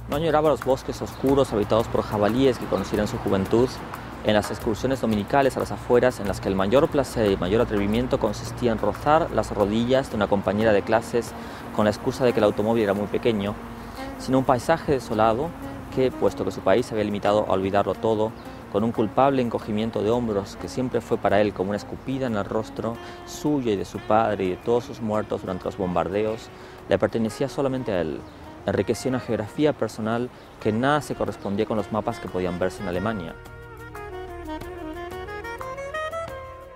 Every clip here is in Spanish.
No añoraba los bosques oscuros habitados por jabalíes que conociera en su juventud, en las excursiones dominicales a las afueras en las que el mayor placer y mayor atrevimiento consistía en rozar las rodillas de una compañera de clases con la excusa de que el automóvil era muy pequeño, sino un paisaje desolado que, puesto que su país se había limitado a olvidarlo todo, con un culpable encogimiento de hombros que siempre fue para él como una escupida en el rostro suyo y de su padre y de todos sus muertos durante los bombardeos, le pertenecía solamente a él. Enriquecía una geografía personal que nada se correspondía con los mapas que podían verse en Alemania.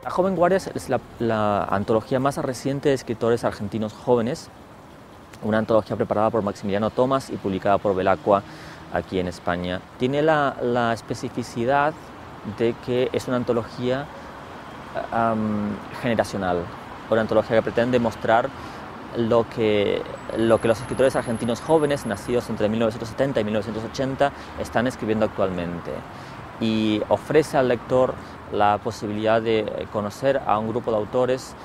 La Joven Guardia es la antología más reciente de escritores argentinos jóvenes, una antología preparada por Maximiliano Thomas y publicada por Belacqua aquí en España. Tiene la especificidad de que es una antología generacional, una antología que pretende mostrar lo que los escritores argentinos jóvenes, nacidos entre 1970 y 1980, están escribiendo actualmente. Y ofrece al lector la posibilidad de conocer a un grupo de autores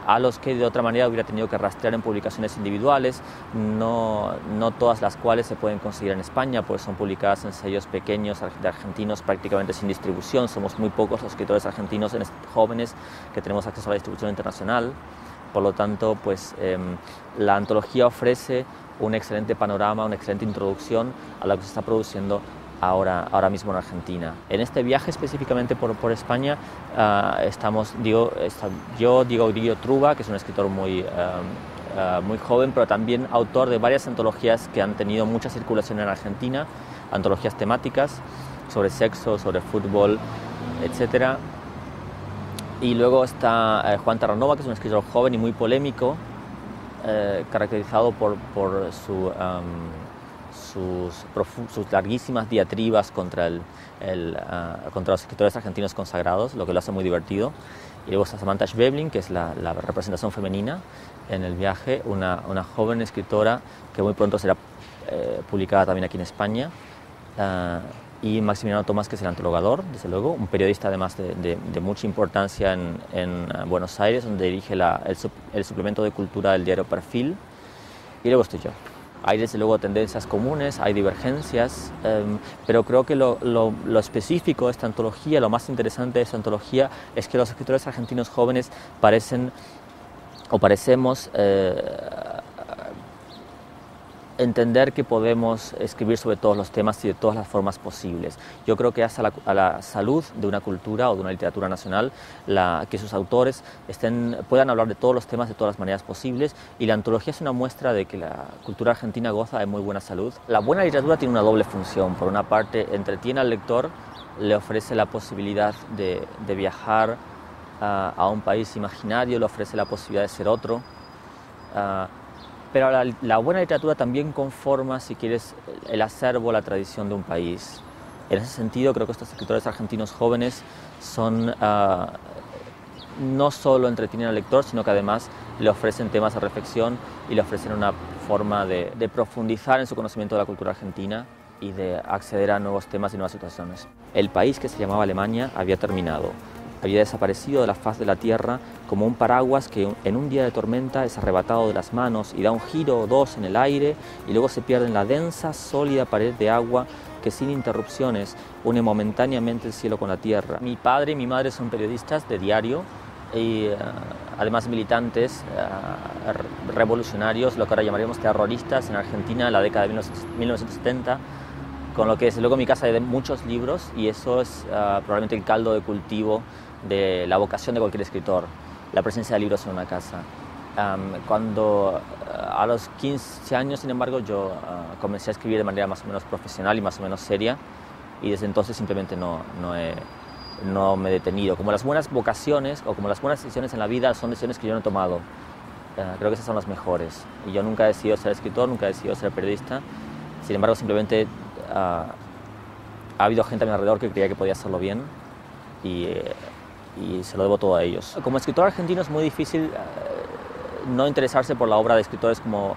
a los que de otra manera hubiera tenido que rastrear en publicaciones individuales, no todas las cuales se pueden conseguir en España, pues son publicadas en sellos pequeños de argentinos prácticamente sin distribución. Somos muy pocos los escritores argentinos jóvenes que tenemos acceso a la distribución internacional. Por lo tanto, pues, la antología ofrece un excelente panorama, una excelente introducción a lo que se está produciendo ahora mismo en Argentina. En este viaje específicamente por España estamos, Diego Grillo Truba, que es un escritor muy joven, pero también autor de varias antologías que han tenido mucha circulación en Argentina, antologías temáticas sobre sexo, sobre fútbol, etc. Y luego está Juan Terranova, que es un escritor joven y muy polémico, caracterizado por sus larguísimas diatribas contra los escritores argentinos consagrados, lo que lo hace muy divertido. Y luego está Samantha Schweblin, que es la representación femenina en el viaje, una joven escritora que muy pronto será publicada también aquí en España. Y Maximiliano Thomas, que es el antologador, desde luego, un periodista además de mucha importancia en Buenos Aires, donde dirige el suplemento de cultura del diario Perfil. Y luego estoy yo. Hay desde luego tendencias comunes, hay divergencias, pero creo que lo específico de esta antología, lo más interesante de esta antología, es que los escritores argentinos jóvenes parecemos entender que podemos escribir sobre todos los temas y de todas las formas posibles. Yo creo que hace a la salud de una cultura o de una literatura nacional que sus autores puedan hablar de todos los temas de todas las maneras posibles, y la antología es una muestra de que la cultura argentina goza de muy buena salud. La buena literatura tiene una doble función. Por una parte, entretiene al lector, le ofrece la posibilidad de viajar a un país imaginario, le ofrece la posibilidad de ser otro. Pero la buena literatura también conforma, si quieres, el acervo, la tradición de un país. En ese sentido, creo que estos escritores argentinos jóvenes no solo entretienen al lector, sino que además le ofrecen temas de reflexión y le ofrecen una forma de profundizar en su conocimiento de la cultura argentina y de acceder a nuevos temas y nuevas situaciones. El país que se llamaba Alemania había terminado. Había desaparecido de la faz de la tierra como un paraguas que en un día de tormenta es arrebatado de las manos y da un giro o dos en el aire y luego se pierde en la densa, sólida pared de agua que sin interrupciones une momentáneamente el cielo con la tierra. Mi padre y mi madre son periodistas de diario y además militantes revolucionarios, lo que ahora llamaríamos terroristas en Argentina en la década de 1970. Con lo que desde luego en mi casa hay de muchos libros, y eso es probablemente el caldo de cultivo de la vocación de cualquier escritor, la presencia de libros en una casa. Cuando a los 15 años, sin embargo, yo comencé a escribir de manera más o menos profesional y más o menos seria, y desde entonces simplemente no me he detenido. Como las buenas vocaciones o como las buenas decisiones en la vida son decisiones que yo no he tomado, creo que esas son las mejores. Y yo nunca he decidido ser escritor, nunca he decidido ser periodista. Sin embargo, simplemente ha habido gente a mi alrededor que creía que podía hacerlo bien, y se lo debo todo a ellos. Como escritor argentino es muy difícil no interesarse por la obra de escritores como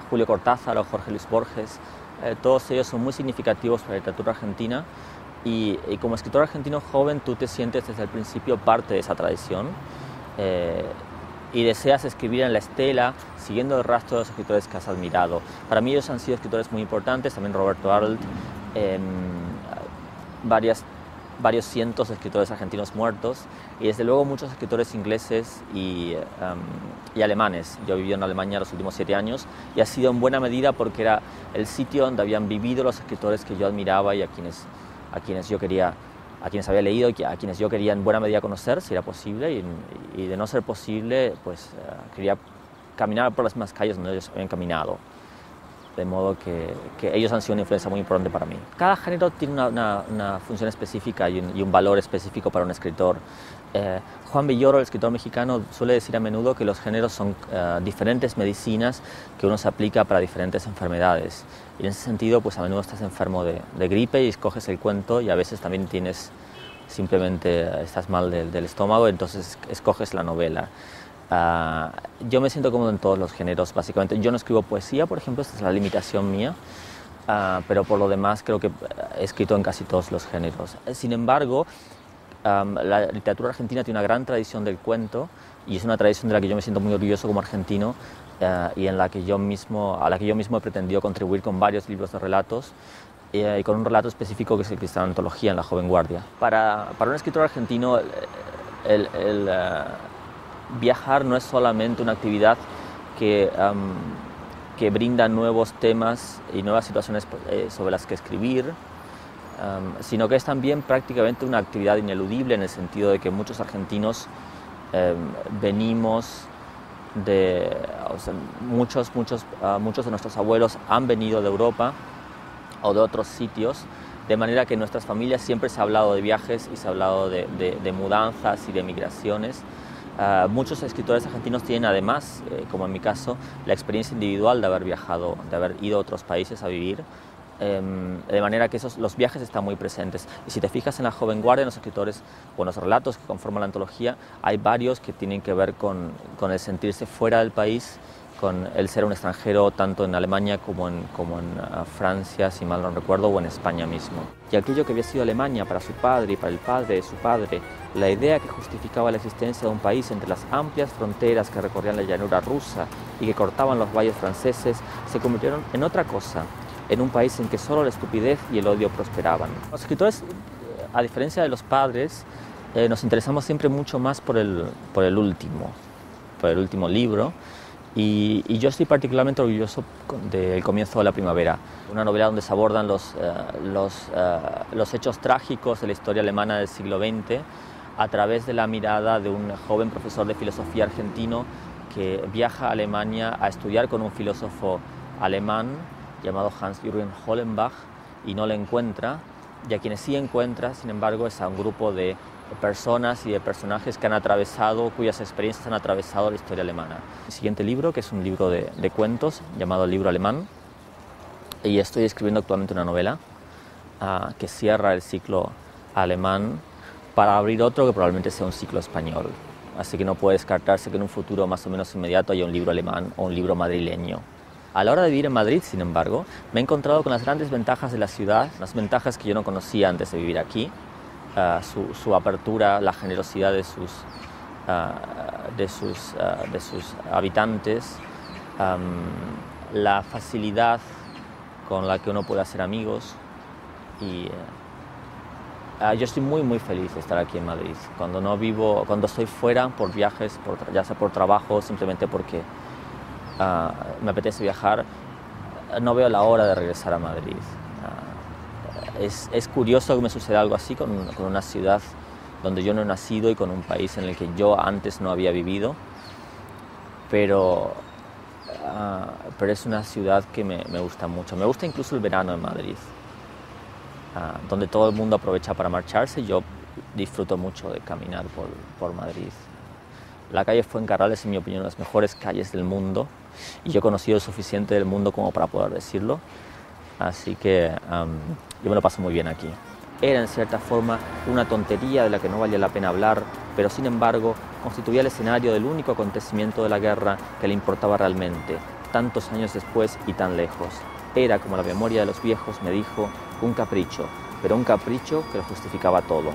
Julio Cortázar o Jorge Luis Borges. Todos ellos son muy significativos para la literatura argentina, y como escritor argentino joven tú te sientes desde el principio parte de esa tradición. y deseas escribir en la estela, siguiendo el rastro de los escritores que has admirado. Para mí ellos han sido escritores muy importantes, también Roberto Arlt, varios cientos de escritores argentinos muertos y desde luego muchos escritores ingleses y alemanes. Yo he vivido en Alemania los últimos 7 años y ha sido en buena medida porque era el sitio donde habían vivido los escritores que yo admiraba y a quienes había leído y a quienes yo quería en buena medida conocer, si era posible, y de no ser posible, pues quería caminar por las mismas calles donde ellos habían caminado. De modo que ellos han sido una influencia muy importante para mí. Cada género tiene una función específica y un valor específico para un escritor. Juan Villoro, el escritor mexicano, suele decir a menudo que los géneros son diferentes medicinas que uno se aplica para diferentes enfermedades. Y en ese sentido, pues a menudo estás enfermo de gripe y escoges el cuento, y a veces también simplemente estás mal del estómago, entonces escoges la novela. Yo me siento cómodo en todos los géneros, básicamente. Yo no escribo poesía, por ejemplo, esta es la limitación mía, pero por lo demás creo que he escrito en casi todos los géneros. Sin embargo, la literatura argentina tiene una gran tradición del cuento, y es una tradición de la que yo me siento muy orgulloso como argentino, y a la que yo mismo he pretendido contribuir con varios libros de relatos, y con un relato específico que es el que está en antología en La Joven Guardia. Para un escritor argentino, viajar no es solamente una actividad que brinda nuevos temas y nuevas situaciones sobre las que escribir, sino que es también prácticamente una actividad ineludible, en el sentido de que muchos argentinos venimos muchos de nuestros abuelos han venido de Europa o de otros sitios, de manera que en nuestras familias siempre se ha hablado de viajes y se ha hablado de mudanzas y de migraciones. Muchos escritores argentinos tienen además, como en mi caso, la experiencia individual de haber viajado, de haber ido a otros países a vivir, de manera que los viajes están muy presentes. Y si te fijas en La Joven Guardia, en los escritores o en los relatos que conforman la antología, hay varios que tienen que ver con el sentirse fuera del país, con el ser un extranjero tanto en Alemania como en Francia, si mal no recuerdo, o en España mismo. Y aquello que había sido Alemania para su padre y para el padre de su padre, la idea que justificaba la existencia de un país entre las amplias fronteras que recorrían la llanura rusa y que cortaban los valles franceses, se convirtieron en otra cosa, en un país en que solo la estupidez y el odio prosperaban. Los escritores, a diferencia de los padres, nos interesamos siempre mucho más por el último libro. Y yo estoy particularmente orgulloso del Comienzo de la Primavera, una novela donde se abordan los hechos trágicos de la historia alemana del siglo XX a través de la mirada de un joven profesor de filosofía argentino que viaja a Alemania a estudiar con un filósofo alemán llamado Hans-Jürgen Hollenbach y no le encuentra, y a quienes sí encuentra, sin embargo, es a un grupo de personas y de personajes que han atravesado, cuyas experiencias han atravesado la historia alemana. El siguiente libro, que es un libro de cuentos llamado El Libro Alemán, y estoy escribiendo actualmente una novela que cierra el ciclo alemán para abrir otro que probablemente sea un ciclo español. Así que no puede descartarse que en un futuro más o menos inmediato haya un libro alemán o un libro madrileño. A la hora de vivir en Madrid, sin embargo, me he encontrado con las grandes ventajas de la ciudad, las ventajas que yo no conocía antes de vivir aquí. Su apertura, la generosidad de sus habitantes, la facilidad con la que uno puede hacer amigos. Y yo estoy muy feliz de estar aquí en Madrid. Cuando estoy fuera por viajes, ya sea por trabajo, simplemente porque me apetece viajar, no veo la hora de regresar a Madrid. Es curioso que me suceda algo así con una ciudad donde yo no he nacido y con un país en el que yo antes no había vivido, pero es una ciudad que me gusta mucho. Me gusta incluso el verano en Madrid, donde todo el mundo aprovecha para marcharse, y yo disfruto mucho de caminar por Madrid. La calle Fuencarral es, en mi opinión, una de las mejores calles del mundo, y yo he conocido suficiente del mundo como para poder decirlo. Así que yo me lo paso muy bien aquí. Era en cierta forma una tontería de la que no valía la pena hablar, pero sin embargo constituía el escenario del único acontecimiento de la guerra que le importaba realmente, tantos años después y tan lejos. Era, como la memoria de los viejos me dijo, un capricho, pero un capricho que lo justificaba todo.